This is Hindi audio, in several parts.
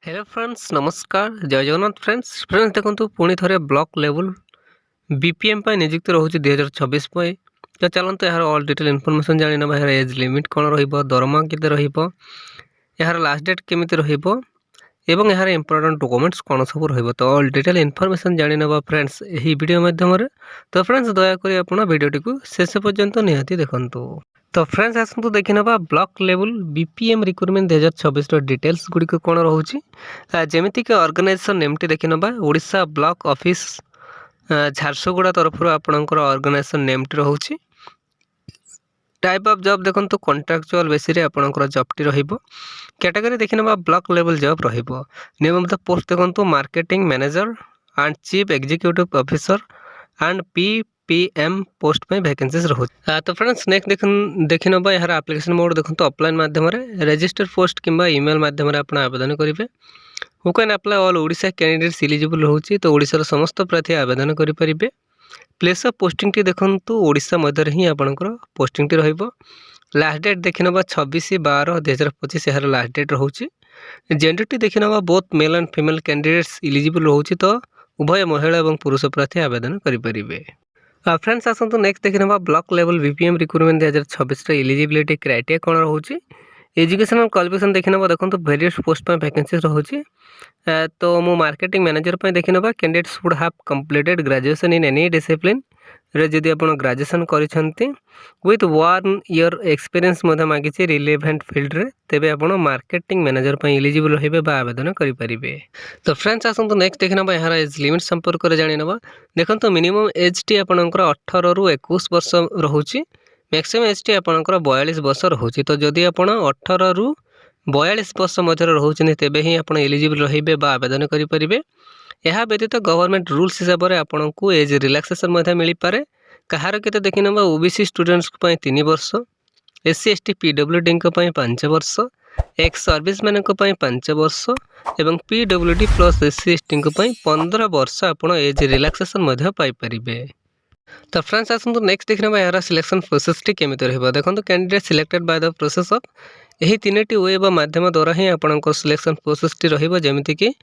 हेलो फ्रेंड्स नमस्कार जय जगन्नाथ फ्रेंड्स देखो पुणी थे ब्लॉक लेवल बीपीएम नियुक्ति रोचे 2026 तो चलते यार ऑल डिटेल इनफॉरमेशन जानी ना यार एज लिमिट कौन ररमा केते यार लास्ट डेट केमी एवं यार इंपोर्टेंट डॉक्यूमेंट्स कौन सब रही तो ऑल डिटेल इनफॉरमेशन जानी ना फ्रेंड्स यही वीडियो माध्यम तो फ्रेंड्स दयाकोरी आपण वीडियोटी को शेष पर्यंत निहाती देखंतु। तो फ्रेंड्स आसतु देखि नबा block level BPM recruitment 2026 details गुड़िक कौन रोचे जमीक कि ऑर्गेनाइजेशन नेमटी देखि नबा ओडिशा ब्लॉक ऑफिस झारसुगुड़ा तरफ आपणकर ऑर्गेनाइजेशन नेमटी रोचे। टाइप ऑफ जॉब देखो तो कॉन्ट्रैक्चुअल बेसिस आपणकर जॉबटी रहिबो। कैटेगरी देखि नबा ब्लॉक लेवल जॉब रहिबो। नियमित पोस्ट देखो marketing manager and chief executive officer and PM post में वैकेंसीज रोचे। तो फ्रेंड्स नेक्स्ट देखि नबा यार एप्लिकेशन मोड देखो ऑफलाइन माध्यम रजिस्टर पोस्ट किंबा ईमेल माध्यम आप आवेदन करेंगे। Who can apply all Odisha candidates eligible रोचे तो ओडिशार समस्त प्रार्थी आवेदन करेंगे। प्लेस ऑफ पोस्टिंग टी देखो ओडिशा मध्य ही आपंकर पोस्टिंग टी रहिबो। लास्ट डेट देखि नबा 26/12/2025 यार लास्ट डेट रोचे। जेंडर टी देखि नबा both male and female candidates eligible रोचे तो उभय महिला और पुरुष प्रार्थी आवेदन करेंगे। फ्रेंड्स आसतु नेक्स्ट देखि नबा block level BPM recruitment 2026 eligibility criteria कौन रोचे। एजुकेशनल क्वालिफिकेशन देखि नबा देखो वेरियस पोस्ट में वैकेंसीज रोचे। तो मु मार्केटिंग मैनेजर पे देखि नबा candidates would have completed graduation in any discipline रे जदि आपण ग्रेजुएशन करिसंती विथ 1 ईयर एक्सपीरियंस मधे मागिछि रिलेवेंट फील्ड रे तेबे आपण मार्केटिंग मैनेजर पे एलिजिबल होइबे बा आवेदन करि परिबे। तो फ्रेंड्स आसंतु नेक्स्ट देखि नबा यार एज लिमिट संपर्क रे जानि नबा देखंतु मिनिमम एज टी आपणकर 18 रु 21 वर्ष रहउछि। मैक्सिमम एज टी आपणकर 42 वर्ष रहउछि। तो जदि आपण 18 रु 42 वर्ष मध्य रोचे तेबे ही आप एलिजिबल रहिबे बा आवेदन करेंगे। यह व्यतीत गवर्नमेंट रूल्स हिसाब से आपन को एज रिलैक्सेशन मिल पारे। कहार के देखि नबा ओबीसी स्टूडेंट्स 3 वर्ष, एससी एसटी पीडब्ल्यूडी 5 वर्ष, एक्स सर्विस मैन 5 वर्ष एवं पीडब्ल्यूडी प्लस एससी एसटी 15 वर्ष आप एज रिलैक्सेशन पाइपर। तो फ्रेंड्स आसतु नेक्स्ट देखना यार सिलेक्शन प्रोसेस टी केमी रहा देखो candidate selected by the process of यही 3टी वे माध्यम द्वारा ही आपंकर सिलेक्शन प्रोसेस टी रही कि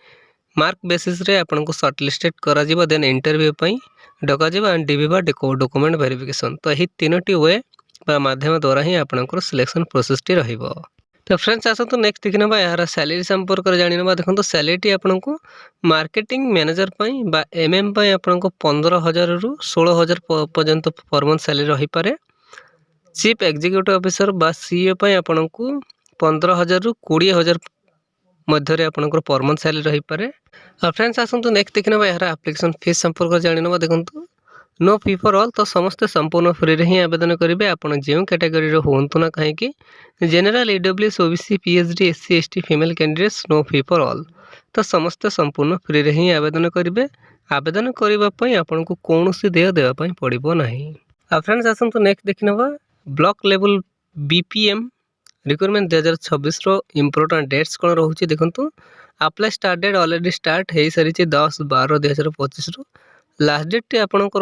मार्क बेसिस रे आपन को शॉर्टलिस्टेड करा जिवो देन इंटरव्यू पई डका जिवो एंड डीबी बा डॉक्यूमेंट वेरिफिकेशन। तो यही 3टी वे माध्यम द्वारा ही आपंकर सिलेक्शन प्रोसेस टी रहिबो। तो फ्रेंड्स आसतु नेक्स्ट देखि नबा यार सैलरी संपर्क रे जानि नबा देखो सैलरी आपन को मार्केटिंग मैनेजर पई बा एमएम पई आपन को 15,000 रु 16,000 पर्यंत पर मंथ सैलरी रही पारे। चीफ एग्जीक्यूटिव ऑफिसर बा सीईओ पई आपन को 15,000 रु 20,000 मध्य आपन पर मंथ सैलरी रही पारे। फ्रेंड्स आसतु नेक्स्ट देखि नबा यार एप्लिकेशन फीस संपर्क रे जानि नबा देखंतु नो फी फॉर ऑल तो समस्त संपूर्ण फ्री रे ही आवेदन करेंगे। आपन जो कैटेगरी रो होंतु ना कहीं general EWS OBC PhD SC ST female candidates no fee for all तो समस्त संपूर्ण फ्री रे ही आवेदन करेंगे। आवेदन करने आपन को कौन सी देय देवाई पड़ो ना। फ्रेंड्स आसतु नेक्स्ट देखि नबा ब्लॉक लेवल बीपीएम रिक्रुटमेंट 2026 रो इंपोर्टेंट डेट्स कौन रोचे देखंतु apply start date already start हो सारी 10/12/2025 रो लास्ट डेट टी आपंकर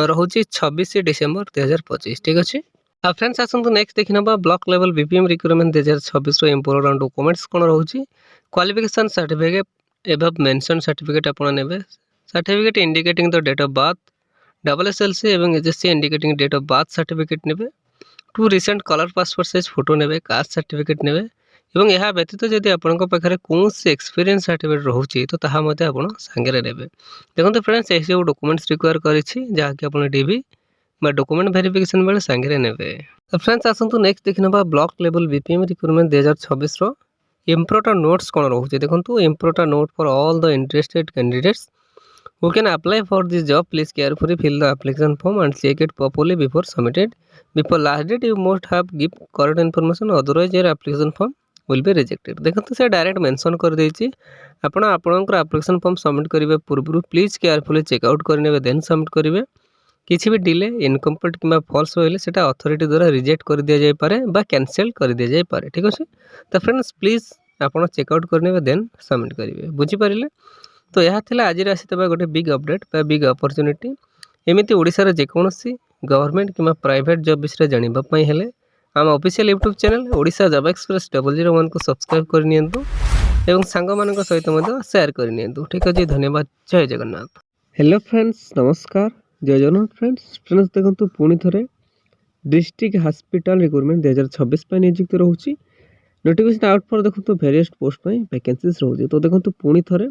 रोचे 26 डिसेम्बर 2025 ठीक अच्छे। फ्रेंड्स आसतु नेक्स्ट देखि नबा ब्लॉक लेवल बीपीएम रिक्रुटमेंट 2026 रो इंपोर्टेंट डॉक्यूमेंट्स कौन रोचे। Qualification certificate above mention certificate आपन नेबे। Certificate indicating the date of birth double SLC एवं HSC indicating date of birth certificate नेबे। 2 recent colour passport size photo नेबे। कास्ट सर्टिफिकेट नेबे एवं यह व्यतीत जदि आपन पाखे कौन से एक्सपीरियंस सर्टिफिकेट रोचे तो ताहा मते आपन संगे नेबे। देखो फ्रेंड्स यही सब डॉक्यूमेंट्स रिक्वायर करिछि जहाँकि आपन डीबी बा डॉक्यूमेंट वेरिफिकेशन बेले संगे नेबे। तो फ्रेंड्स आसतु नेक्स्ट देखि नबा ब्लॉक लेवल बीपीएम रिक्रुटमेंट 2026 रो इंपोर्टेंट नोट्स कौन रोचे देखो important note for all the interested candidates who can apply for this job. Please carefully fill the application form and check it properly before submitted. Before last date you must have give correct information, otherwise your application form will be rejected. देखो से डायरेक्ट मेंशन कर देछि आपण आपनकर एप्लिकेशन फॉर्म सबमिट करिवे पूर्व प्लीज केयरफुली चेकआउट करनेबे देन सबमिट करिवे। किछि भी डिले इनकम्प्लीट किंबा फॉल्स होइले सेटा अथॉरिटी द्वारा रिजेक्ट कर दिया जाय पारे बा कैंसिल कर दिया जाय पारे ठीक अछि। तो फ्रेंड्स प्लीज आपण चेकआउट करनेबे देन सबमिट करिवे बुझि पारिले। तो यह थिला आज आसीतबा गोटे बिग अपडेट बा बिग अपॉर्चुनिटी एमिति ओडिसा रे जेकोसी गवर्नमेंट किंबा प्राइवेट जॉब विषय जानिबा पई हेले आम official YouTube channel Odisha job express 001 को सब्सक्राइब कर नियंतु। ଏବଂ ସାଙ୍ଗମାନଙ୍କ ସହିତ ମଧ୍ୟ ସେୟାର କରିନିଅନ୍ତୁ। ଠିକ୍ ଅଛି, ଧନ୍ୟବାଦ। ଜୟ ଜଗନ୍ନାଥ। ହ୍ୟାଲୋ ଫ୍ରେଣ୍ଡସ୍, ନମସ୍କାର। ଜୟ ଜଗନ୍ନାଥ ଫ୍ରେଣ୍ଡସ୍ ଦେଖନ୍ତୁ ପୁଣି ଥରେ डिस्ट्रिक्ट हॉस्पिटल रिक्रुटमेंट 2026 ପାଇଁ ନିଯୁକ୍ତି ରହୁଛି। ନୋଟିଫିକେସନ୍ ଆଉଟ୍ ପରେ ଦେଖନ୍ତୁ ଭେରିୟସ୍ ପୋଷ୍ଟ ପାଇଁ ଭ୍ୟାକେନ୍ସିଜ୍ ରହୁଛି। ତ ଦେଖନ୍ତୁ ପୁଣି ଥରେ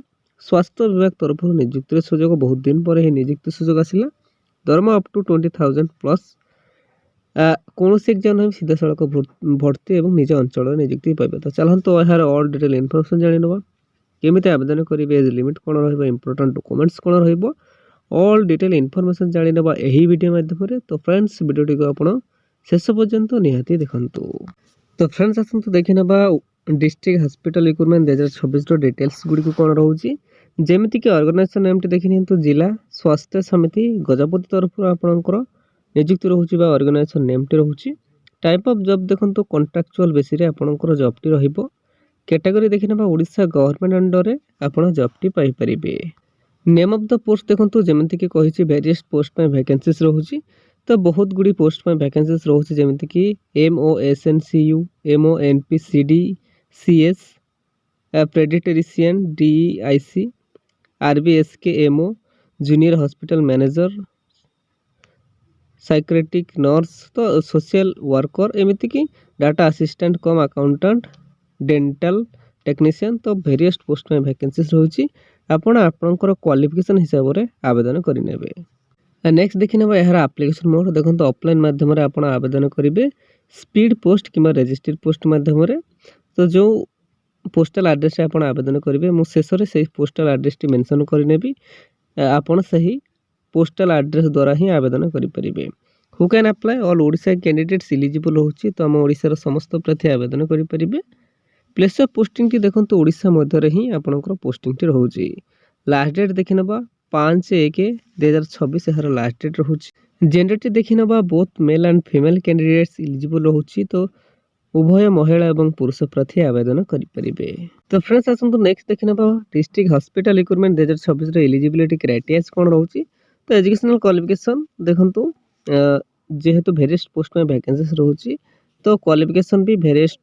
ସ୍ୱାସ୍ଥ୍ୟ ବିଭାଗ ତରଫରୁ ନିଯୁକ୍ତିର ସୁଯୋଗ, ବହୁତ ଦିନ ପରେ ଏହି ନିଯୁକ୍ତି ସୁଯୋଗ ଆସିଲା। ଦରମା ଅପ୍ ଟୁ 20,000 ପ୍ଲସ୍। କୌଣସି ଏକ୍ଜାମ୍ ନାହିଁ, ସିଧାସଳଖ ଭର୍ତ୍ତି ଏବଂ ନିଜ ଅଞ୍ଚଳରେ ନିଯୁକ୍ତି ପାଇବେ। ତ ଚାଲନ୍ତୁ ଏହାର ଅଲ୍ ଡିଟେଲ୍ ଇନଫର୍ମେସନ୍ ଜାଣିନେବା। କେମିତି ଆବେଦନ କରିବେ, ଏଜ୍ ଲିମିଟ୍ କ'ଣ ରହିବ, ଇମ୍ପୋର୍ଟାଣ୍ଟ ଡକୁମେଣ୍ଟସ୍ କ'ଣ ରହିବ, ଅଲ୍ ଡିଟେଲ୍ ଇନଫର୍ମେସନ୍ ଜାଣିନେବା ଏହି ଭିଡ଼ିଓ ମାଧ୍ୟମରେ। ତ ଫ୍ରେଣ୍ଡସ୍ ଭିଡ଼ିଓଟିକୁ ଆପଣ ଶେଷ ପର୍ଯ୍ୟନ୍ତ ନିହାତି ଦେଖନ୍ତୁ। ତ ଫ୍ରେଣ୍ଡସ୍ ଆସନ୍ତୁ ଦେଖିନେବା डिस्ट्रिक्ट हॉस्पिटल रिक्रुटमेंट 2026 डिटेल्स गुड़िक कौन रोचे। जमीक ऑर्गेनाइजेशन नेमटी देखी नि, जिला स्वास्थ्य समिति गजपति तरफ आपंकर निजुक्ति रोचे। ऑर्गेनाइजेशन नेमटी रोचे। टाइप ऑफ जॉब देखो कॉन्ट्रैक्चुअल बेसिस आपंकर जॉबटी रहिबो। कैटेगरी देखी ना ओडिशा गवर्नमेंट अंडर में आप जॉबटी पाई परिबे। नेम ऑफ द पोस्ट देखो जमीक कही वेरियस पोस्ट में वैकेंसीज रोचे। तो बहुत गुड़ी पोस्ट में वैकेंसीज रोचे, जमीक MOSNCU, MONPCD, CS, paediatrician, DIC, RBSK MO, junior hospital manager, psychiatric nurse, तो सोशल वर्कर, एमती कि डाटा असिस्टेंट कम अकाउंटेंट, डेंटल टेक्नीशियन। तो वेरियस पोस्ट में वैकेंसीज रोचे। आपन आपनकर क्वालिफिकेशन हिसाब से आवेदन करेंगे। नेक्स्ट देखी ना यार एप्लिकेशन मोड देखो ऑफलाइन माध्यम आप आवेदन करेंगे। स्पीड पोस्ट कि रजिस्ट्री पोस्ट माध्यम। तो जो पोस्टाल एड्रेस आप आवेदन करेंगे, मुझे शेष में से पोस्टाल एड्रेस टी मेंशन करनेबी। आपन सही पोस्टाल एड्रेस द्वारा ही आवेदन करेंगे। Who can apply, all Odisha candidates eligible होची। तो आम ओडिशार समस्त प्रार्थी आवेदन करेंगे। प्लेस ऑफ पोस्टिंग टी देखो ओडिशा मध्य ही आपंकर पोस्टिंग टी रोचे। लास्ट डेट देखी ना 5/1/2026 यार लास्ट डेट रोचे। जेंडर टी देखी ना both male and female candidates eligible रोची। तो उभय महिला और पुरुष प्रार्थी आवेदन करेंगे। तो फ्रेंड्स आसतु नेक्स्ट देखी ना district hospital recruitment 2026 eligibility criteria कौन रोचे। तो एजुकेशनल क्वालिफिकेशन देखो जेहेतु वेरियस पोस्ट में वैकेंसीज रोचे, तो क्वालिफिकेशन भी वेरियस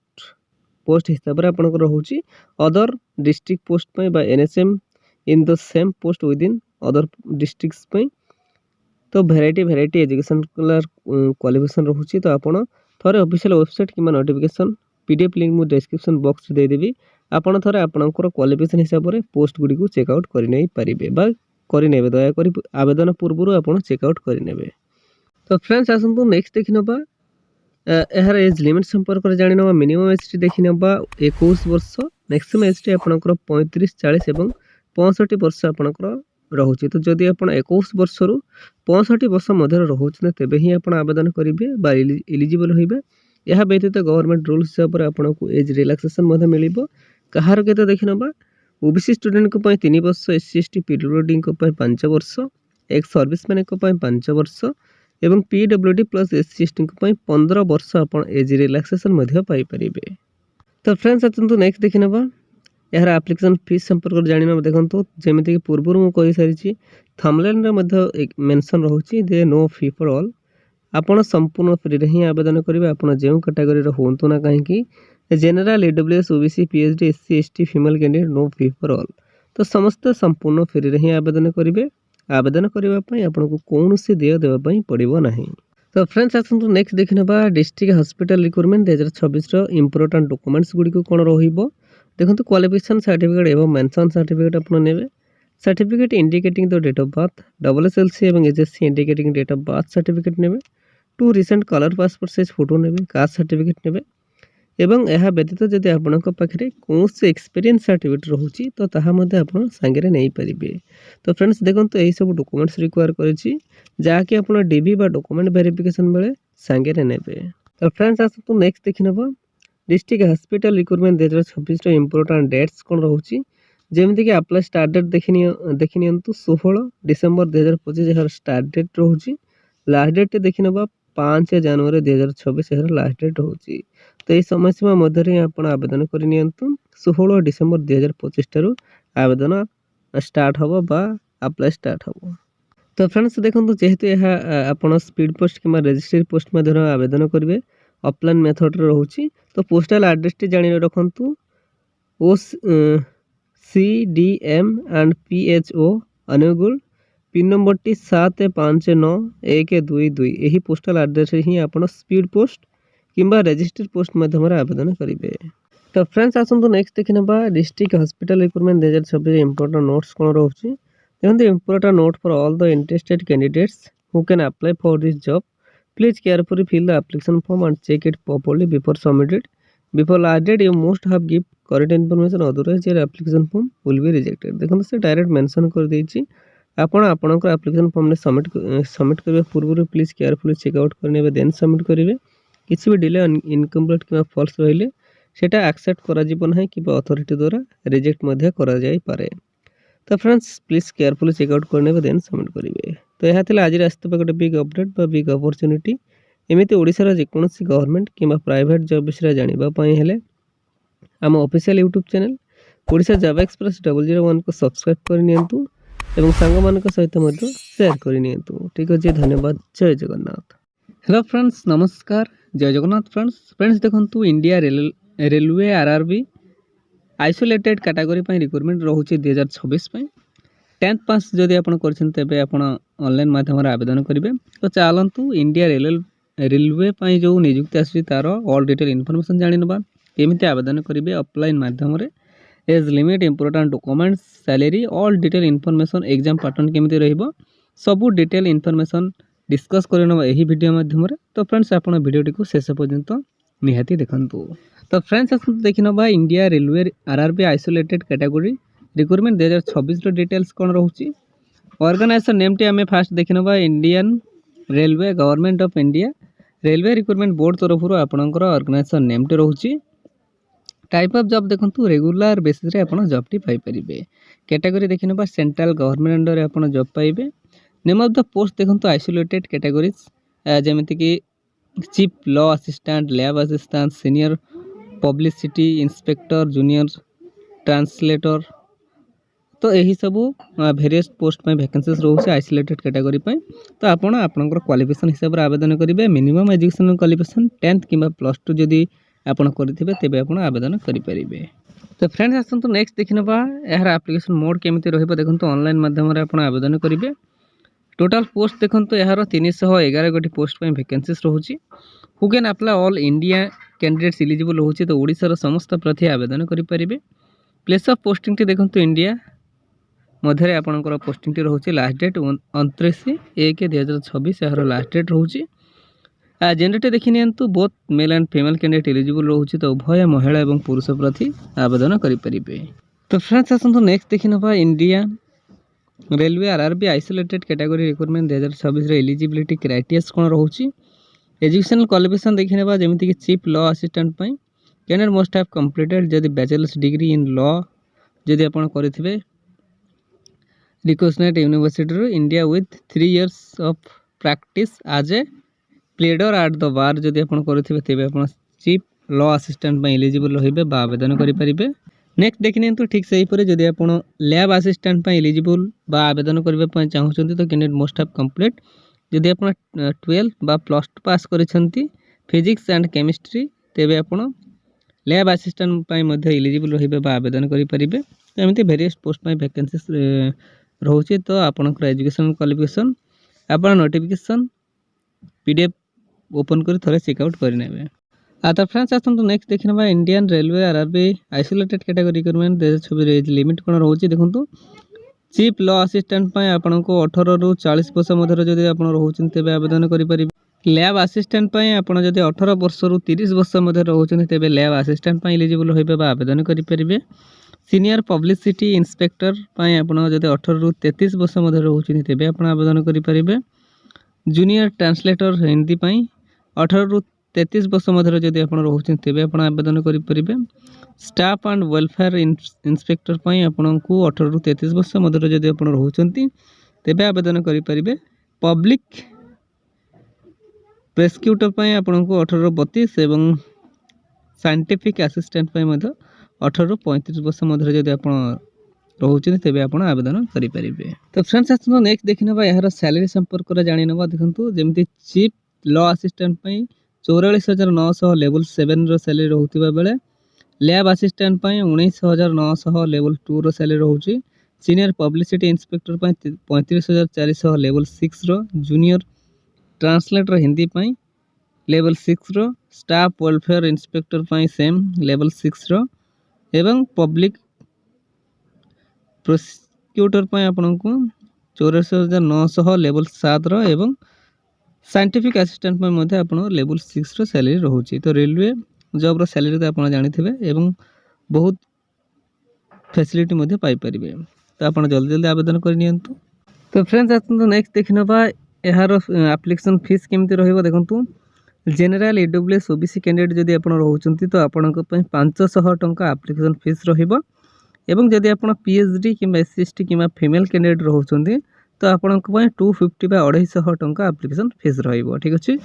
पोस्ट हिसाब से आपंकर रोचे। अदर डिस्ट्रिक्ट पोस्ट में NSM in the same post with in other districts पे। तो भेराइटी एजुकेशन क्वालिफिकेशन रोचे। तो आपड़ थोड़े ऑफिशियल वेबसाइट कि नोटिफिकेशन PDF लिंक मुझे डिस्क्रिप्शन बॉक्स देदेवी। आपड़ थोड़े आपंकर क्वालिफिकेशन हिसाब से पोस्ट गुड़ी को चेकआउट करने पारे दयाकोरी आवेदन पूर्व आप चेकआउट करेंगे। तो फ्रेंड्स आसतु नेक्स्ट देखी ना यार एज लिमिट संपर्क में जानी ना। मिनिमम एज टी देखी ना 21 वर्ष, मैक्सिमम एज टी आपंकर 35, 40 और 65 वर्ष आपंकर रोचे। तो जदि आप 21 वर्ष रु 65 वर्ष मध्य रोचे तेबे ही आप आवेदन करेंगे एलिजिबल होइबे। यह व्यतीत गवर्नमेंट रूल्स हिसाब से आपको एज रिलैक्सेशन मिल। कहार के देखी ना OBC स्टूडेंट को 3 वर्ष, SC ST PWD को 5 वर्ष, एक्स सर्विसमैन को 5 वर्ष और PWD प्लस SC ST को 15 वर्ष आप एज रिलैक्सेशन पाइपर। तो फ्रेंड्स आसतु नेक्स्ट देखी ना यार एप्लिकेशन फीस संपर्क जानी ना। देखो जमीक पूर्व मुझे सारी थंबनेल मेंशन रोचे the no fee for all. आपड़ संपूर्ण फ्री रे ही आवेदन करेंगे। आप जो कैटेगरी हूँ ना कहीं general, EWS, OBC, PhD, SC ST female candidate no fee for all. तो समस्त संपूर्ण फ्री रे ही आवेदन करेंगे। आवेदन करने आपको कौन से देय देवाई पड़ो ना। तो फ्रेंड्स आसतु नेक्स्ट देखी ना district hospital recruitment 2026 important documents गुड़िक कौन रहिबो। देखो क्वालिफिकेशन सर्टिफिकेट एवं मेंशन सर्टिफिकेट आप नेबे। Certificate indicating the date of birth, SSLC और HSC indicating date of birth certificate नेबे। 2 recent colour passport size photo नेबे। कास्ट सर्टिफिकेट नेबे। एवं यह व्यतीत जदि आपन पाखे कौन से एक्सपीरियंस सर्टिफिकेट रोचे तो ताहा मध्य आप सांगे नहीं पारे। तो फ्रेंड्स देखो यही सब डॉक्यूमेंट्स रिक्वायर करी जहाँकि आप DV बा डॉक्यूमेंट वेरिफिकेशन बेले सांगे नेबे। तो फ्रेंड्स आसतु नेक्स्ट देखी ना district hospital recruitment 2026 important dates कौन रोचे। जमीक अप्लाई स्टार्ट डेट देखी नि 16 डिसेम्बर 2025 यार स्टार्ट डेट रोचे। लास्ट डेट देखी ना 5 जनवरी 2026 यार लास्ट डेट रोचे। तो ये समय सीमा मध्य आप आवेदन करनी 16 डिसेम्बर 2025 ठार आवेदन स्टार्ट हम अप्लाई स्टार्ट हम। तो फ्रेंड्स देखो जेहेतु यह आप स्पीड पोस्ट कि रजिस्ट्री पोस्ट मध्य आवेदन करेंगे ऑफलाइन मेथड रोचे। तो पोस्टाल एड्रेस टी जानी रखु OCDM and PHO Anugul pin number टी 759122 यही पोस्टाल आड्रेस ही आप स्पीड पोस्ट किंबा रजिस्टर पोस्ट माध्यम आवेदन करेंगे। तो फ्रेंड्स आसतु नेक्स्ट देखी ना district hospital recruitment 2026 important notes कौन रोचे देखते important note for all the interested candidates who can apply for this job please carefully fill the application form and check it properly before submitted before last date you must have give correct information otherwise your application form will be rejected. देखो से डायरेक्ट मेंशन कर देछि आपण आपनकर एप्लिकेशन फॉर्म ने सबमिट करबे पूर्व प्लीज केयरफुली चेकआउट करने देन सबमिट करेंगे। किसी भी डिले इनकम्प्लीट कि फॉल्स रहिले सेटा एक्सेप्ट करा जीवन है कि अथॉरिटी द्वारा रिजेक्ट मध्य करा जाई पारे। तो फ्रेंड्स प्लीज केयरफुली चेकआउट करने देन सबमिट करेंगे। तो यह आज आसता गोटे बिग अपडेट बा बिग अपॉर्चुनिटी एमती ओडिशार जेकोसी गवर्नमेंट किंबा प्राइवेट जॉब विषय जानापी हेले आम official YouTube channel Odisha job express 001 को सब्सक्राइब करनी एवं सांग मान सहित शेयर करनी। ठीक अच्छे धन्यवाद। जय जगन्नाथ। हेलो फ्रेंड्स नमस्कार जय जगन्नाथ। फ्रेंड्स देखो India railway RRB isolated category recruitment रोचे 2026 10th पास जदि आप ऑनलाइन माध्यम आवेदन करेंगे। तो चलतु इंडिया रेलवे जो नियुक्ति आसी तार ऑल डिटेल इनफॉरमेशन जाना केमी आवेदन करेंगे ऑफलाइन माध्यम age limit important documents salary all detail information exam pattern केमी रहिबो सबू डिटेल इनफॉरमेशन डिस्कस करना यही वीडियो माध्यम। तो फ्रेंड्स आप वीडियो टी शेष पर्यंत निहाती देखंतु। तो फ्रेंड्स आसतु देखि नबा India railway RRB isolated category recruitment 2026 details कौन रोचे। ऑर्गेनाइजेशन नेम टी आम फास्ट देखि नबा Indian railway government of India railway recruitment board तरफ आपणकर ऑर्गेनाइजेशन नेम टी रोचे। टाइप ऑफ जॉब देखंतु रेगुलर बेसिस रे आपण जॉब टी पाई परिबे। कैटेगरी देखि नबा सेंट्रल गवर्नमेंट अंडर रे आपण जॉब पाइबे। नेम ऑफ द पोस्ट देखंतु आइसोलेटेड कैटेगरीज जेमिति कि chief law assistant lab assistant senior publicity inspector junior translator. तो यही सब वेरियस पोस्ट में वैकेंसीज रोचे आइसोलेटेड कैटेगरी पे। तो आपण आपनकर क्वालिफिकेशन हिसाब रे आवेदन करेंगे। मिनिमम एजुकेशन क्वालिफिकेशन 10th कि +2 जदि आपण करिथिबे तेबे आपण आवेदन करि परिबे। तो फ्रेंड्स आसतु नेक्स्ट देखि नबा यार एप्लिकेशन मोड केमिति रहइबो देखंतु ऑनलाइन माध्यम रे आपण आवेदन करिवे। टोटल पोस्ट देखंतु यार 311 गोटी पोस्ट पे वैकेंसीज रोचे who can apply all India candidates eligible होची। तो ओडिसा समस्त प्रार्थी आवेदन करि परिबे। प्लेस ऑफ पोस्टिंग टी देखंतु इंडिया मध्य आपणकर पोस्टिंग टी रोचे लास्ट डेट 29/1/2026 यार लास्ट डेट रोचे। जेंडर देखि नियंतु both male and female candidate eligible रोचे। तो उभय महिला एवं पुरुष प्रार्थी आवेदन करि परिबे। तो फ्रेंड्स आसंतु नेक्स्ट देखि नबा India railway RRB isolated category recruitment 2026 eligibility criteria कौन रोचे। एजुकेशनल क्वालिफिकेशन देखि नबा जेमिति कि चीफ लॉ असिस्टेंट पई कैंडिडेट मस्ट हैव कंप्लीटेड जदि बैचलर्स डिग्री इन लॉ जदि आपण करिथिबे recognised university India with 3 years of practice as a pleader at the bar जदि आपण करिथिबे तेबे आपण चीफ लॉ असिस्टेंट पई एलिजिबल रहिबे बा आवेदन करि परिबे। नेक्स्ट देखि नियंतु ठीक सही परे जदि आपण लैब असिस्टेंट पई एलिजिबल बा आवेदन करबे पई चाहउछन्ती तो कैंडिडेट मस्ट हैव कंप्लीट जदि आपण 12 बा +2 पास करिसंती फिजिक्स एंड केमिस्ट्री तेबे आपण लैब असिस्टेंट पई मध्ये एलिजिबल रहिबे बा आवेदन करि परिबे। तो एमती वेरियस पोस्ट पई वैकेंसीज रोचे। तो आपनकर एजुकेशन क्वालिफिकेशन आपण नोटिफिकेशन पीडीएफ ओपन कर थोड़े चेकआउट करने। तो फ्रेंड्स आसतु नेक्स्ट देखा Indian railway RRB isolated category recruitment 2026 age limit कौन रोचे। देखो चीफ लॉ असिस्टेंट आपण को 18 ରୁ 40 वर्ष मध्य जदि आप रोचे तेज आवेदन करेंगे। लैब असिस्टेंट आपण जदि 18 वर्ष ରୁ 30 वर्ष मध्य रोचे तेज लैब असिस्टेंट एलिजिबल होइबे बा आवेदन करेंगे। सीनियर पब्लिसिटी इंस्पेक्टर आपण जदि 18 ରୁ 33 वर्ष मध्य रोचे तेज आप आवेदन करेंगे। जूनियर ट्रांसलेटर हिंदी 18 ରୁ 33 वर्ष मध्य जदि आप रोचे तेज आप आवेदन करेंगे। स्टाफ एंड वेलफेयर इंस्पेक्टर आपण को 18 ରୁ 33 वर्ष मध्य जदि आप रोचे तेज आवेदन करेंगे। पब्लिक प्रोसिक्यूटर आपण को 18 ରୁ 32 एवं साइंटिफिक असिस्टेंट 18 ରୁ 35 वर्ष मध्य जदि आप रोचे तेज आप आवेदन करेंगे। तो फ्रेंड्स आसतु नेक्स्ट देखि नबा यार सैलरी संपर्क जानि नबा। देखंतु जेमति चीफ लॉ असिस्टेंट 44,900 लेवल 7 रो सैलरी रहउतिबा बेले लैब आसिस्टेंट 19,900 लेवल 2 रो सैलरी रोचे। सीनियर पब्लिसिटी इंस्पेक्टर 35,400 लेवल 6 रो। जूनियर ट्रांसलेटर हिंदी लेवल 6 रो। Staff welfare inspector same level 6 रो। एवं पब्लिक प्रोसिक्यूटर आपन को 84,900 लेवल 7 रो। एवं साइंटिफिक असिस्टेंट आप लेवल 6 रो सैलरी रोचे। तो रेलवे जॉब रो सैलरी तो आप जानी एवं बहुत फैसिलिटी पाइपर। तो आप जल्दी जल्दी आवेदन करनी। तो फ्रेंड्स आसतु नेक्स्ट देखि नबा यार एप्लिकेशन फीस केमती रहिबो। देखंतु जनरल ईडब्ल्यूएस ओबीसी कैंडिडेट जदि आपण रहउचंती तो आपणक पय 500 टंका एप्लिकेशन फीस रहिबो। एवं जदि आपण पीएचडी किंबा एससीएसटी किंबा फीमेल कैंडिडेट रहउचंती तो आपणक पय 250 बा 250 टंका एप्लिकेशन फीस रहिबो। ठीक अछि।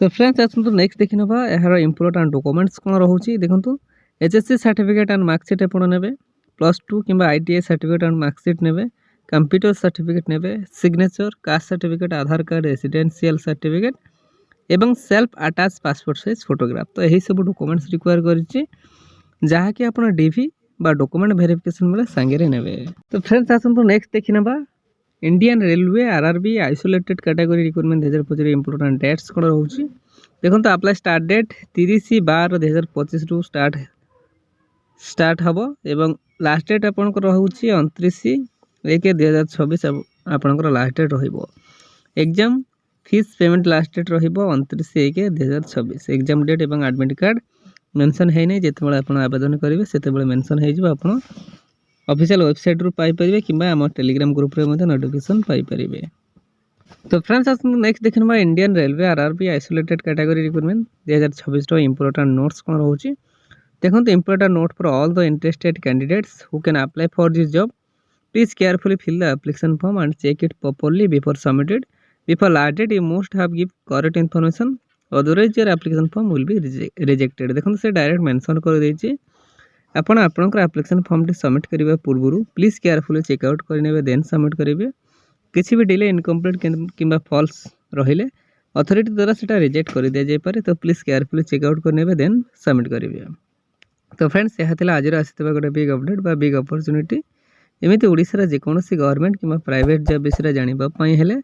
तो फ्रेंड्स आसतु नेक्स्ट देखि नबा यार इंपोर्टेंट डॉक्यूमेंट्स कोन रहउची। देखंतु एचएससी सर्टिफिकेट एंड मार्कशीट आपण नेबे। +2 किंबा आईटीआई सर्टिफिकेट एंड मार्कशीट नेबे। कंप्यूटर सर्टिफिकेट नेबे। सिग्नेचर कास्ट सर्टिफिकेट आधार कार्ड रेसिडेंशियल सर्टिफिकेट एवं self attach passport size photograph. तो यही सब डॉक्यूमेंट्स रिक्वायर करिछि जहाँकि आप डीवी बा डॉक्यूमेंट वेरिफिकेशन बेले सांगे नेबे। तो फ्रेंड्स आसतु नेक्स्ट देखि नबा Indian railway RRB isolated category requirement 2025 इंपोर्टेंट डेट्स कोन रहउछि। देखंतु अप्लाई स्टार्ट डेट 30/12/2025 रु स्टार्ट हबो एवं लास्ट डेट आपन को रहउछि 29/1/2026 आपन को लास्ट डेट रहिबो। Exam fees payment last date रहिबो 29/1/2026। एग्जाम डेट एवं एडमिट कार्ड मेंशन है नै। जेते बेले आपन आवेदन करिवे सेते बेले मेंशन है जिवो। आपन ऑफिशियल वेबसाइट रु पाई परिबे किबा हम टेलीग्राम ग्रुप रे मध्ये नोटिफिकेशन पाई परिबे। तो फ्रेंड्स आसतु नेक्स्ट देखिनबा Indian railway RRB isolated category requirement 2026 रो इंपोर्टेंट नोट्स कोन रहउछि। देखंतु important note for all the interested candidates who can apply for this job. Please carefully fill the application form and check it properly before submitted. Before last date, you must have give correct information. Otherwise, your application form will be rejected. देखो से डायरेक्ट मेंशन कर देछि। आपण आपनकर एप्लिकेशन फॉर्म टी सबमिट करिवे पूर्वरु प्लीज केयरफुली चेक आउट करनेबे देन सबमिट करिवे। किछि भी डिले इनकम्प्लीट किंबा फॉल्स रहिले अथॉरिटी द्वारा सेटा रिजेक्ट कर दिया जाय पारे। तो प्लीज केयरफुली चेक आउट करनेबे देन सबमिट करिवे। तो फ्रेंड्स यह थिला आज आसीतबा गोटे बिग अपडेट बा बिग अपॉर्चुनिटी। एमिति ओडिसा रा जे कोनोसी गवर्नमेंट किंबा प्राइवेट जॉब विषय जानिबा पई हेले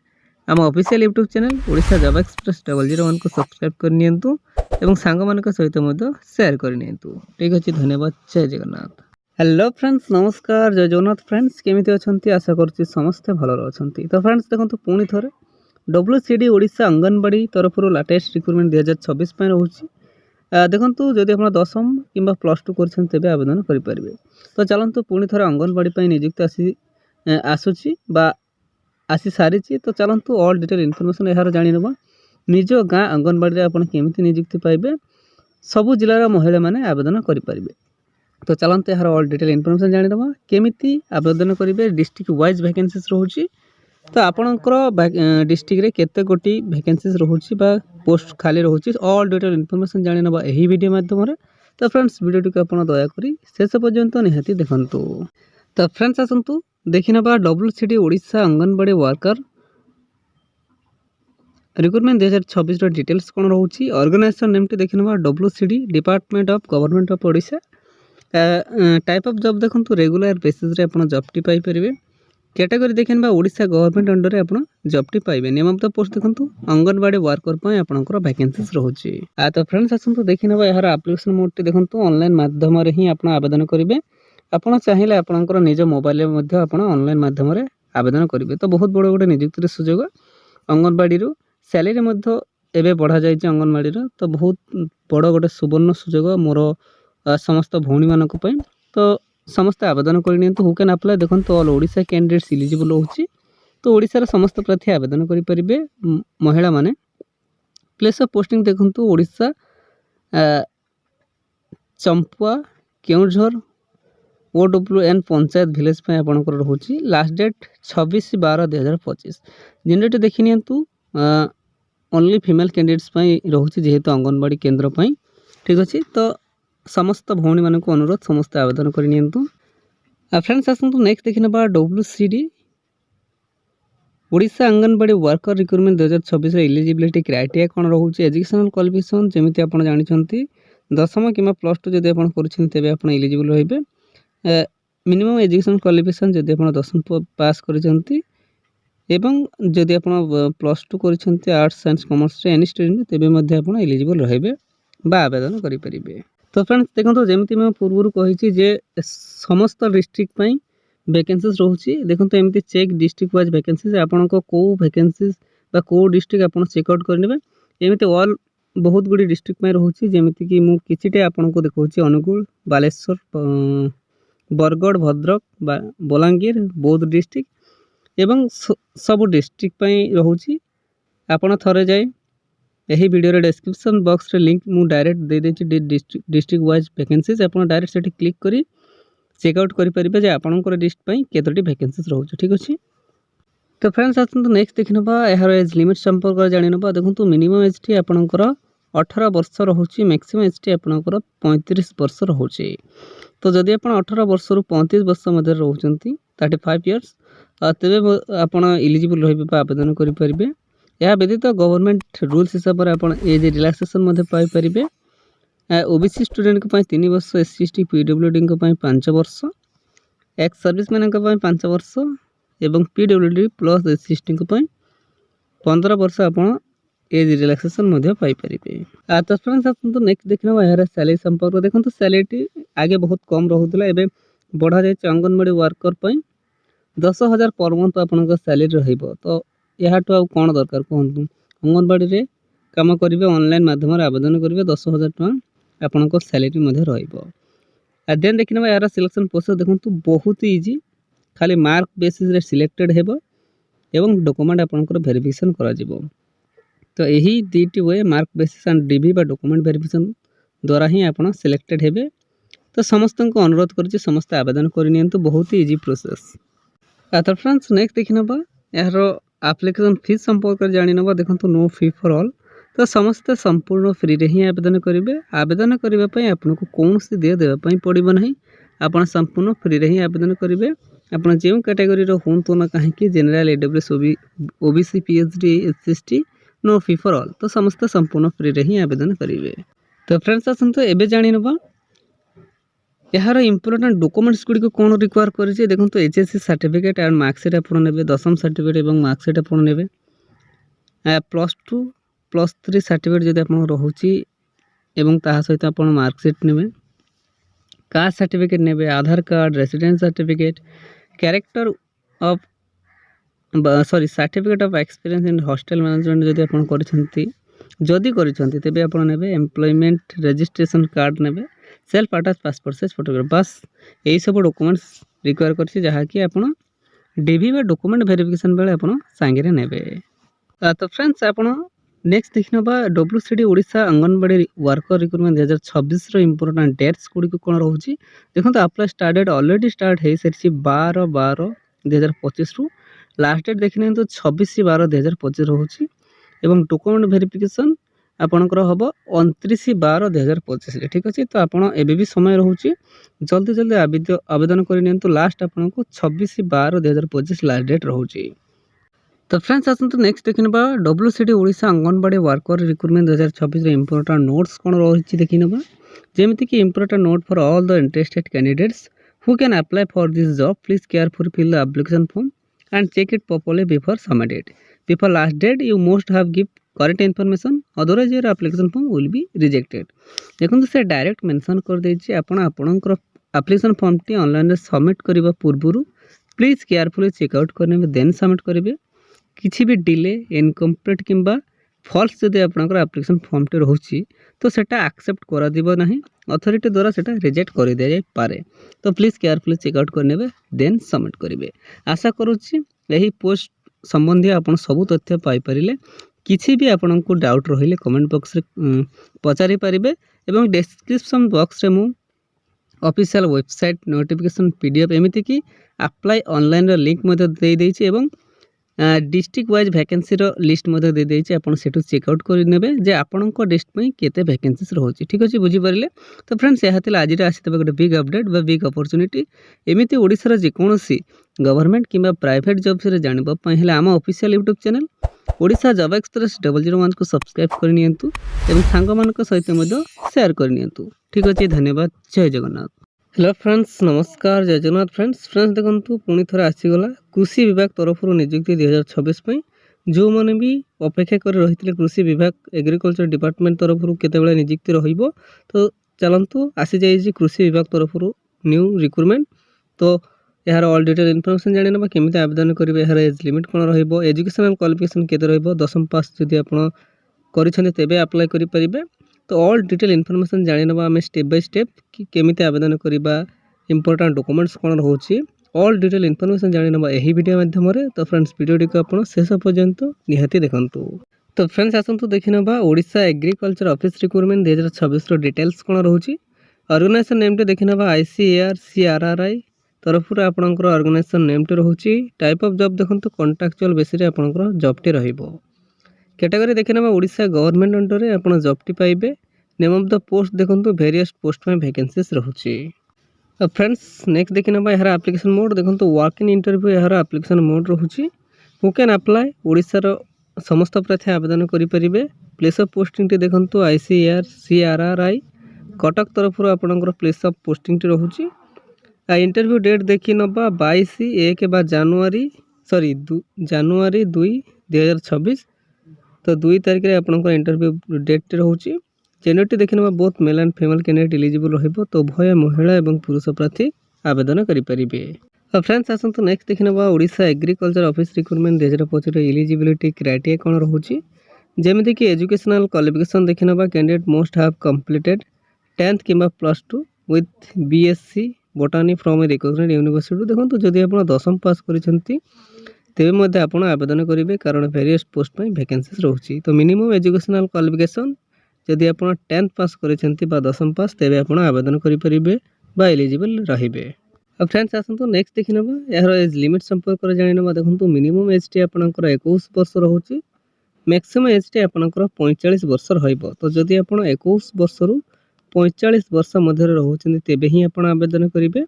आम official YouTube channel Odisha job express 001 को सब्सक्राइब करनियंतु एवं सांग मानक सहित मध्य शेयर करनियंतु। ठीक अछि। धन्यवाद। जय जगन्नाथ। हेलो फ्रेंड्स नमस्कार जय जगन्नाथ। फ्रेंड्स केमिति अछंती आशा करछि समस्त भलो अछंती। तो फ्रेंड्स देखंतु पुणी थरे डब्ल्यूसीडी ओडिशा अंगनवाड़ी तरफ लेटेस्ट रिक्रुटमेंट 2026 पय रहउछि। देखंतु जदि आपण दशम किंबा +2 करछन तेबे आवेदन करि परिबे। तो चलंतु पुणी थरे अंगनवाड़ी पय नियुक्ति आसुछि बा आसी सारी। तो चलतु ऑल डिटेल इनफॉरमेशन यार जानी नबा। निज गाँ अंगनवाड़ी आप केमती नियुक्ति पाइबे सबु जिलार महिला माने आवेदन करि परिबे। तो चलते यार ऑल डिटेल इनफॉरमेशन जानी नबा केमिति आवेदन करिवे। डिस्ट्रिक्ट वाइज वैकेंसीज रहउछि। तो आपणकर डिस्ट्रिक्ट रे केते गोटी वैकेंसीज रहउछि बा पोस्ट खाली रहउछि ऑल डिटेल इनफॉरमेशन जानी नबा एही वीडियो माध्यम रे। तो फ्रेंड्स वीडियो को आपण दया करी शेष पर्यंत निहाती देखंतु। तो फ्रेंड्स आसंतु देखि नबा WCD Odisha anganwadi worker recruitment 2026 रो डिटेल्स कोन रहउछि। ऑर्गेनाइजेशन नेम टी देखि नबा WCD department of government of Odisha. Type of job देखंतु रेगुलर बेसिस रे आपण जॉब टी पाई परिबे। कैटेगरी देखिनबा ओडिशा गवर्नमेंट अंडर रे आपण जॉब टी पाइबे। नेम ऑफ द पोस्ट देखंतु अंगनवाड़ी वर्कर पय आपनकर वैकेंसीज रहउछि। तो फ्रेंड्स आसंतु देखि नबा यार एप्लीकेशन मोड टी देखंतु ऑनलाइन माध्यम रे ही आपण आवेदन करिवे। आपण चाहिए आपणकर निज मोबाइल में आप ऑनलाइन माध्यम रे आवेदन करेंगे। तो बहुत बड़ गोटे नियुक्ति सुजोग अंगनवाड़ी सैलरी एबे बढ़ा जाए अंगनवाड़ी। तो बहुत बड़ गोटे सुवर्ण सुजोग मोर समस्त भौणी मानक पय। तो समस्त आवेदन करनी। हु कैन अप्लाई देखो ऑल ओडिशा कैंडिडेट्स एलिजिबल होछि। तो ओडिशा रे समस्त प्रार्थी आवेदन करि परिबे महिला माने। प्लेस ऑफ पोस्टिंग देखंतु ओडिशा चंपुआ केउझर OWN पंचायत विलेज पे आपनकर रहउछि। Last date 26/12/2025। जेनेट देखि नियंतु ओनली फीमेल कैंडिडेट्स पय रहउछि जेहेतु अंगनवाड़ी केंद्र पय। ठीक अछि। तो समस्त भौणी मानक अनुरोध समस्त आवेदन करि नियंतु। फ्रेंड्स आसंतु नेक्स्ट देखिनबा WCD Odisha anganwadi worker recruitment 2026 रे एलिजिबिलिटी क्राइटेरिया कोन रहउछि। एजुकेशनल क्वालिफिकेशन जेमिति आपण जानिछंती दशम कि +2 जदि आप तेज आप इलिजिबल रही मिनिमम एजुकेशन क्वालिफिकेशन जदि आप 10th पास करती एवं जदि आप +2 कर arts science commerce any stream तेज आप इलिजिबल रहे आवेदन करें। तो फ्रेंड्स देखो जमी मैं पूर्व कही जे समस्त डिस्ट्रिक्ट वैकेंसीज रोचे देखो एमती चेक डिस्ट्रिक्ट वाइज वैकेंसीज आपण को वैकेंसीज कौ डिस्ट्रिक्ट आप चेकआउट करेंगे एमती ऑल बहुत गुड़ी डिस्ट्रिक्ट में रोचे जमीक मुझे आपन को देखा अनुगुल बालेश्वर बरगढ़ भद्रक बलांगीर बौद्ध डिस्ट्रिक्ट एवं सब डिस्ट्रिक्ट रोचे आपण थरे जाए यही वीडियो डिस्क्रिप्शन बॉक्स रे लिंक मु डायरेक्ट दे देछि डिस्ट्रिक्ट वाइज वैकेंसीज आप डायरेक्ट से क्लिक करी चेकआउट करेंगे जे आपंकर डिस्ट्रिक्ट केतोटी वैकेंसीज रोचे ठीक अच्छे। तो फ्रेंड्स आसतु नेक्स्ट देखा यार एज लिमिट संपर्क जाना देखो मिनिमम एज टी आपंकर 18 वर्ष रोचे मैक्सिमम एज टी आपंकर 35 वर्ष रोचे। तो जदि आप 18 वर्ष रु 35 वर्ष मध्य रोचंती 35 इयर्स तेज आप इलिजिबल रही आवेदन करेंगे। यह व्यतीत गवर्नमेंट रूल्स हिसाब से आप age relaxation Piper OBC student को 3 वर्ष एससी एसटी पीडब्ल्यूडी 5 वर्ष एक्स सर्विस मैन 5 वर्ष एवं पीडब्ल्यूडी प्लस एससी एसटी 15 वर्ष आप एज रिलैक्सेशन पाइपर। तो फ्रेंड्स आसतु नेक्स्ट देखना यार सैलरी संपर्क देखो सैलरी आगे बहुत कम रोला एवं बढ़ा जाए अंगनवाड़ी वर्कर 10,000 पर मंथ आप सैलरी रही। तो यह कौन दरकार कहतु अंगनवाड़ी रे काम करेंगे ऑनलाइन माध्यम आवेदन करेंगे 10,000 टଙ୍କା आपंक सैलरी देन देखना यार सिलेक्शन प्रोसेस देखो बहुत इजी खाली मार्क बेसिस रे सिलेक्टेड हेबो एवं डॉक्यूमेंट आपंकर वेरिफिकेशन करा जिवो। तो यही दुईटी वे मार्क बेसिस एंड डीवी बा डॉक्यूमेंट वेरिफिकेशन द्वारा ही आप सिलेक्टेड हेबे। तो समस्त को अनुरोध कर समस्त आवेदन करनी बहुत ही इजी प्रोसेस। तो फ्रेंड्स नेक्स्ट देखना यार एप्लिकेशन फीस संपर्क जाना देखो नो फी फॉर ऑल। तो समस्ते संपूर्ण फ्री रे ही आवेदन करेंगे आवेदन करने आपको कौन सी दे देवाई पड़ो ना आप संपूर्ण फ्री रे ही आवेदन करेंगे आप जो कैटेगरी हूँ ना कहीं general EWS OBC PhD SC ST no fee for all. तो समस्ते संपूर्ण फ्री रे ही आवेदन करेंगे। तो फ्रेंड्स आसतु एबे जानि नबा यार इंपोर्टेंट डॉक्यूमेंट्स गुड़ी कौन रिक्वायर करेंगे देखो तो एचएससी सर्टिफिकेट एंड मार्कशीट आप ने 10th सर्टिफिकेट और मार्कशीट आप ने +2 +3 सर्टिफिकेट जब आप रोचे सहित आप मार्कशीट ने कास्ट सर्टिफिकेट ने Aadhaar card residence certificate character of sorry certificate of experience in hostel management जब आप तेज आप ने एम्प्लॉयमेंट रजिस्ट्रेशन कार्ड ने self attach passport size photograph बस यही सब डॉक्यूमेंट्स रिक्वायर करछि जहाँकि आप डीवी बा डॉक्यूमेंट वेरिफिकेशन बेले आप सांगे ने। तो फ्रेंड्स आप नेक्स्ट देखना WCD Odisha anganwadi worker recruitment 2026 important dates गुड़ी कौन रोचे देखो तो अप्लाई स्टार्टेड ऑलरेडी स्टार्ट हो सारी 12/12/2025 रु लास्ट डेट देखने तो 26/12/2025 रोचे एवं डॉक्यूमेंट वेरिफिकेशन आपणकर हम 29/12/2025 ठीक अच्छे। तो आपड़ एबे भी समय रोचे जल्दी जल्दी आवेदन करनी लास्ट आपको 26/12/2025 लास्ट डेट रोचे। तो फ्रेंड्स आसतु नेक्स्ट देखना WCD Odisha anganwadi worker recruitment 2026 important notes कौन रही देखी ना जमीक important note for all the interested candidates who can apply for this job please carefully fill the application form and check it properly before submit it before last date you must have give correct information otherwise your application form will be rejected. देखो से डायरेक्ट मेंशन कर देछि आपणकर application form T online submit करबा पूर्व प्लीज केयरफुली चेकआउट करने देन सबमिट करेंगे किसी भी डिले इनकम्प्लीट किंबा फॉल्स जदि आपनकर एप्लिकेशन फॉर्म टे रोची तो सेटा एक्सेप्ट करा दिबो नहीं अथॉरिटी द्वारा सेटा रिजेक्ट कर दिया जाय पारे। तो प्लीज केयरफुली चेकआउट करने देन सबमिट करेंगे। आशा करुच्ची यही पोस्ट संबंधी आपन सब तथ्य पाई परिले किसी भी आपन को डाउट रहिले कमेंट बॉक्स रे पचारि पारिबे एवं डिस्क्रिप्शन बॉक्स रे मु ऑफिशियल वेबसाइट नोटिफिकेशन पीडीएफ एमिति कि अप्लाई ऑनलाइन रो लिंक मते दे देछि एवं डिस्ट्रिक्ट वाइज भैकेंसी लिस्ट देदेचे आप चेकआउट करेंगे जे आपण डिस्ट्रिक्ट केते भैकेंसीज रोचे ठीक अच्छे बुझीपारे। तो फ्रेंड्स यह आज आसता गोटे बिग अपडेट बा बिग अपॉर्चुनिटी एमती ओडिशार जेकोसी गवर्नमेंट किंबा प्राइवेट जॉब्स जानापी आम official YouTube channel Odisha job express 001 को सब्सक्राइब करनी सांग मान सहित शेयर करनी ठीक अच्छे। धन्यवाद। जय जगन्नाथ। हेलो फ्रेंड्स नमस्कार जय जगन्नाथ। फ्रेंड्स देखो पुणी थे आसीगला कृषि विभाग तरफ नियुक्ति 2026 जो मैंने भी अपेक्षा कर रही कृषि विभाग एग्रीकल्चर डिपार्टमेंट तरफ केतबेले नियुक्ति रहिबो तो चलतु आसी जाइए कृषि विभाग तरफ न्यू रिक्रुटमेंट। तो यार ऑल डिटेल इनफॉरमेशन जानि ना केमिति आवेदन करेंगे यार एज लिमिट कौन रहिबो एजुकेशनल क्वालिफिकेशन केते रहिबो 10th पास जदि आपण करिसेंते तेबे अप्लाई करि परिबे। तो ऑल डिटेल इनफॉरमेशन जानि ना आम स्टेप बाय स्टेप कि केमिति आवेदन करबा इंपोर्टेंट डॉक्यूमेंट्स कौन रोचे ऑल डिटेल इनफॉरमेशन जानि ना एही वीडियो माध्यम रे। तो फ्रेंड्स वीडियो को आपण शेष पर्यंत निहाती देखंतु। तो फ्रेंड्स आसंतु देखि नबा ओडिशा एग्रीकल्चर ऑफिस रिक्रुटमेंट 2026 रो डिटेल्स कौन रोचे ऑर्गेनाइजेशन नेम टे देखि नबा ICAR तरफ आपणकर ऑर्गेनाइजेशन नेम टे रोचे टाइप ऑफ जॉब देखंतु कॉन्ट्रैक्चुअल बेसिस रे आपणकर जॉब टे रहिबो। कैटेगरी देखि नबा ओडिशा गवर्नमेंट अंडर रे आपण जॉब टी पाइबे। नेम ऑफ द पोस्ट देखंतु वेरियस पोस्ट में वैकेंसीज रोचे। अब फ्रेंड्स नेक्स्ट देखि नबा यार एप्लिकेशन मोड देखंतु वॉक इन इंटरव्यू यार एप्लिकेशन मोड रोचे हु कैन अप्लाई ओडिशा रो समस्त प्रार्थी आवेदन करि परिबे। प्लेस ऑफ पोस्टिंग टी देखंतु ICAR कटक तरफ आपणकर प्लेस ऑफ पोस्टिंग टी रोचे। इंटरव्यू डेट देखि नबा 22/1 बा January 2 2026 तो 2 तारिख रे आपणकर इंटरव्यू डेट रोचे। जेन्युइनिटी देखि नबा both male and female candidate eligible रहिबो तो उभय महिला एवं पुरुष प्रार्थी आवेदन करि परिबे। अब फ्रेंड्स आसंतु नेक्स्ट देखि नबा Odisha agriculture office recruitment 2025 eligibility criteria कोन रहुची जेमिति कि एजुकेशनल क्वालिफिकेशन देखि नबा candidate most have completed 10th किंबा +2 with BSc botany from a recognised university. देखो जदि आप 10th पास करिसेंती तेबे आप आवेदन करेंगे कारण वेरियस पोस्ट में वैकेंसीज रोचे। तो मिनिमम एजुकेशनल क्वालिफिकेशन जदि आप 10th पास करिसेंती बा 10th पास तेबे आप आवेदन करेंगे बा एलिजिबल रहिबे। अब फ्रेंड्स आसंतु नेक्स्ट देखि नबा यार एज लिमिट संपर्क जानि नबा देखंतु मिनिमम एज टी आपनकर 21 वर्ष रोचे मैक्सिमम एज टी आपनकर 45 वर्ष रहइबो। तो जदि आप 21 वर्ष रु 45 वर्ष मध्य रोचंती तेबे ही आप आवेदन करेंगे।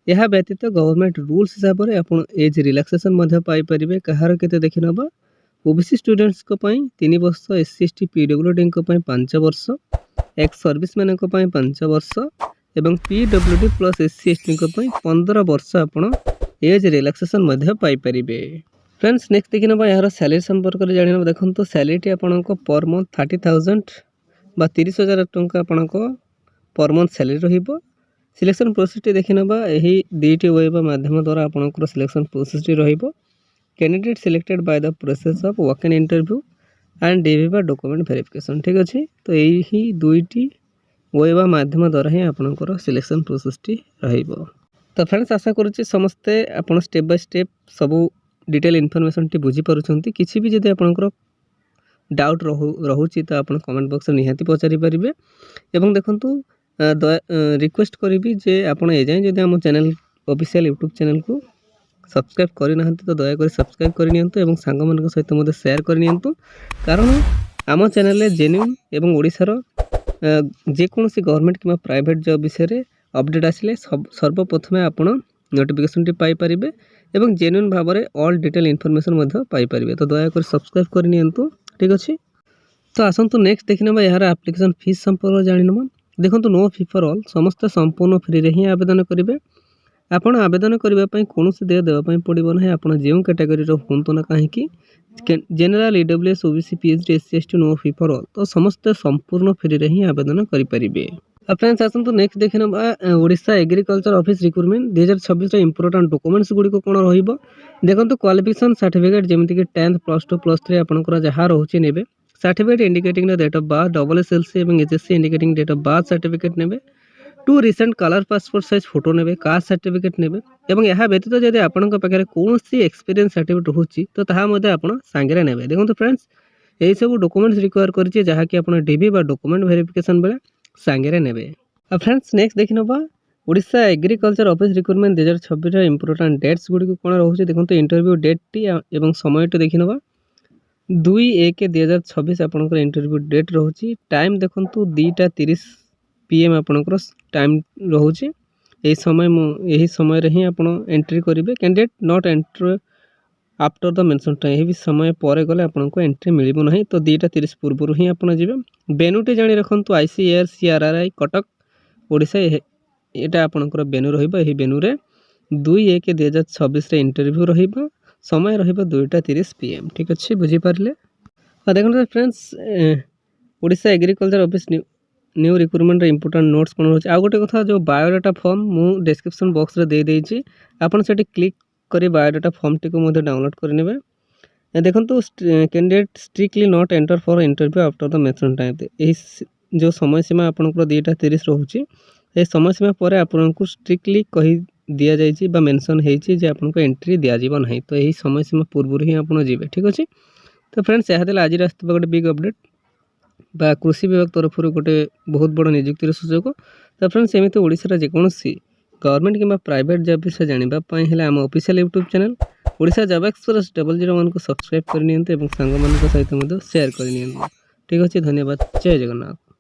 यह व्यतीत गवर्नमेंट रूल्स हिसाब से आप एज रिलैक्सेशन पाई परिबे। कहार केते देखि नबा ओबीसी स्टूडेंट्स को पई 3 वर्ष SC ST PWD को पई 5 वर्ष एक्स सर्विस मैन को पई 5 वर्ष एवं PWD प्लस SC ST को पई 15 वर्ष आप एज रिलैक्सेशन पाई परिबे। फ्रेंड्स नेक्स्ट देखि नबा यार सैलरी संपर्क रे जानि नबा देखंतो सैलरी आपनको पर मंथ 30,000 बा 30,000 टंका आपनको पर मंथ सैलरी रहिबो। सिलेक्शन प्रोसेस टी देखि नबा एही दुईटी वेब माध्यम द्वारा आपनकर सिलेक्शन प्रोसेस टी रहिबो। Candidate selected by the process of walk in interview and DV बा डॉक्यूमेंट वेरिफिकेशन ठीक अछि। तो एही दुईटी वेब माध्यम द्वारा ही आपनकर सिलेक्शन प्रोसेस टी रहिबो। तो फ्रेंड्स आशा करूची समस्ते आपण स्टेप बाय स्टेप सब डिटेल इनफॉरमेशन टी बुझी पारुछंती। किछि भी जदि आपनकर डाउट रहुची तो आप कमेंट बॉक्स में निहाती पचारि पारिबे। एवं देखंतु रिक्वेस्ट करी जे आपण एजाएं जदि आम चैनल ऑफिशियल यूट्यूब चैनल को सब्सक्राइब करना तो दयाकोरी सब्सक्राइब करनी एवं सांग मान सहित मत शेयर करनी कारण आम चैनल जेन्युइन एवं ओडिशार जेकोसी गवर्नमेंट किंबा प्राइवेट जॉब विषय में अपडेट आसिले सर्वप्रथमे आपण नोटिफिकेशन टी पाई परिबे एवं जेन्युइन भाव में ऑल डिटेल इनफॉरमेशन पाई परिबे। तो दयाकोरी सब्सक्राइब करनी ठीक अच्छे। तो आसतु नेक्स्ट देखि नबा यार एप्लिकेशन फीस संपर्क जानि नबा देखंतु नो फी फॉर ऑल समस्त संपूर्ण फ्री रे ही आवेदन करेंगे। आपण आवेदन करने कौन देय देवाई पड़ो ना आप जो कैटेगरी हूँ ना कहीं general EWS OBC PhD SC ST no fee for all तो समस्त संपूर्ण फ्री रे ही आवेदन करेंगे। अब फ्रेंड्स आसतु नेक्स्ट देखि नबा Odisha agriculture office recruitment 2026 important documents गुडी को कोन रहिबो देखंतु क्वालिफिकेशन सर्टिफिकेट जेमिति कि 10th +2 +3 आपनकर जहा रहउची नेबे certificate indicating the date of birth SSLC एवं HSC indicating date of birth certificate नेबे 2 recent colour passport size photo नेबे कास्ट सर्टिफिकेट नेबे एवं यह व्यतीत जदि आपनक पाखरे कोनोसी एक्सपीरियंस सर्टिफिकेट होची तो ताहा मध्ये आपण सांगरे नेबे। देखंतु फ्रेंड्स एही सब डॉक्यूमेंट्स रिक्वायर करची जहा कि आपण DV बा डॉक्यूमेंट वेरिफिकेशन बेले सांगरे नेबे। अब फ्रेंड्स नेक्स्ट देखि नबा Odisha agriculture office recruitment 2026 important dates ଗୁଡ଼ିକୁ କ'ଣ ରହୁଛି ଦେଖନ୍ତୁ। ଇଣ୍ଟରଭ୍ୟୁ ଡେଟ୍ଟି ଏବଂ ସମୟଟି ଦେଖିନେବା। 2/1/2026 ଆପଣଙ୍କର ଇଣ୍ଟରଭ୍ୟୁ ଡେଟ୍ ରହୁଛି। ଟାଇମ୍ ଦେଖନ୍ତୁ 2:30 PM ଆପଣଙ୍କର ଟାଇମ୍ ରହୁଛି। ଏହି ସମୟରେ ହିଁ ଆପଣ ଏଣ୍ଟ୍ରି କରିବେ। Candidate not entry after the mention time, ଏହି ସମୟ ପରେ ଗଲେ ଆପଣଙ୍କୁ ଏଣ୍ଟ୍ରି ମିଳିବ ନାହିଁ। ତ 2:30 ପୂର୍ବରୁ ହିଁ ଆପଣ ଯିବେ। ବେନୁଟି ଜାଣି ରଖନ୍ତୁ ICAR CRRI କଟକ ଓଡ଼ିଶା, ଏଇଟା ଆପଣଙ୍କର ବେନୁ ରହିବ। ଏହି ବେନୁରେ 2/1/2026 ଇଣ୍ଟରଭ୍ୟୁ ରହିବ। ସମୟ ରହିବ 2:30 PM। ଠିକ୍ ଅଛି, ବୁଝିପାରିଲେ। ଦେଖନ୍ତୁ friends, Odisha agriculture office new ରିକ୍ରୁଟମେଣ୍ଟର ଇମ୍ପୋର୍ଟାଣ୍ଟ ନୋଟ୍ସ କ'ଣ ରହୁଛି। ଆଉ ଗୋଟେ କଥା, ଯେଉଁ ବାୟୋଡାଟା ଫର୍ମ ମୁଁ ଡେସ୍କ୍ରିପସନ୍ ବକ୍ସରେ ଦେଇଦେଇଛି, ଆପଣ ସେଠି କ୍ଲିକ୍ କରି ବାୟୋଡାଟା ଫର୍ମଟିକୁ ମଧ୍ୟ ଡାଉନଲୋଡ଼ କରିନେବେ। ଦେଖନ୍ତୁ, candidate strictly not enter for interview after the mention time. ଏହି ଯେଉଁ ସମୟସୀମା ଆପଣଙ୍କର 2:30 ରହୁଛି, ଏହି ସମୟସୀମା ପରେ ଆପଣଙ୍କୁ ଷ୍ଟ୍ରିକ୍ଟଲି କହି ଦିଆଯାଇଛି ବା ମେନସନ୍ ହେଇଛି ଯେ ଆପଣଙ୍କୁ ଏଣ୍ଟ୍ରି ଦିଆଯିବ ନାହିଁ। ତ ଏହି ସମୟସୀମା ପୂର୍ବରୁ ହିଁ ଆପଣ ଯିବେ। ଠିକ୍ ଅଛି। ତ ଫ୍ରେଣ୍ଡସ୍, ଏହା ଦେଲେ ଆଜିର ଆସିଥିବା ଗୋଟେ ବିଗ୍ ଅପଡ଼େଟ୍ ବା କୃଷି ବିଭାଗ ତରଫରୁ ଗୋଟେ ବହୁତ ବଡ଼ ନିଯୁକ୍ତିର ସୁଯୋଗ। ତ ଫ୍ରେଣ୍ଡସ୍, ଏମିତି ଓଡ଼ିଶାର ଯେକୌଣସି ଗଭର୍ଣ୍ଣମେଣ୍ଟ କିମ୍ବା ପ୍ରାଇଭେଟ୍ ଜବ୍ ବିଷୟରେ ଜାଣିବା ପାଇଁ ହେଲେ ଆମ official YouTube channel Odisha job express 001କୁ ସବସ୍କ୍ରାଇବ୍ କରିନିଅନ୍ତୁ ଏବଂ ସାଙ୍ଗମାନଙ୍କ ସହିତ ମଧ୍ୟ ସେୟାର କରିନିଅନ୍ତୁ। ଠିକ୍ ଅଛି, ଧନ୍ୟବାଦ। ଜୟ ଜଗନ୍ନାଥ।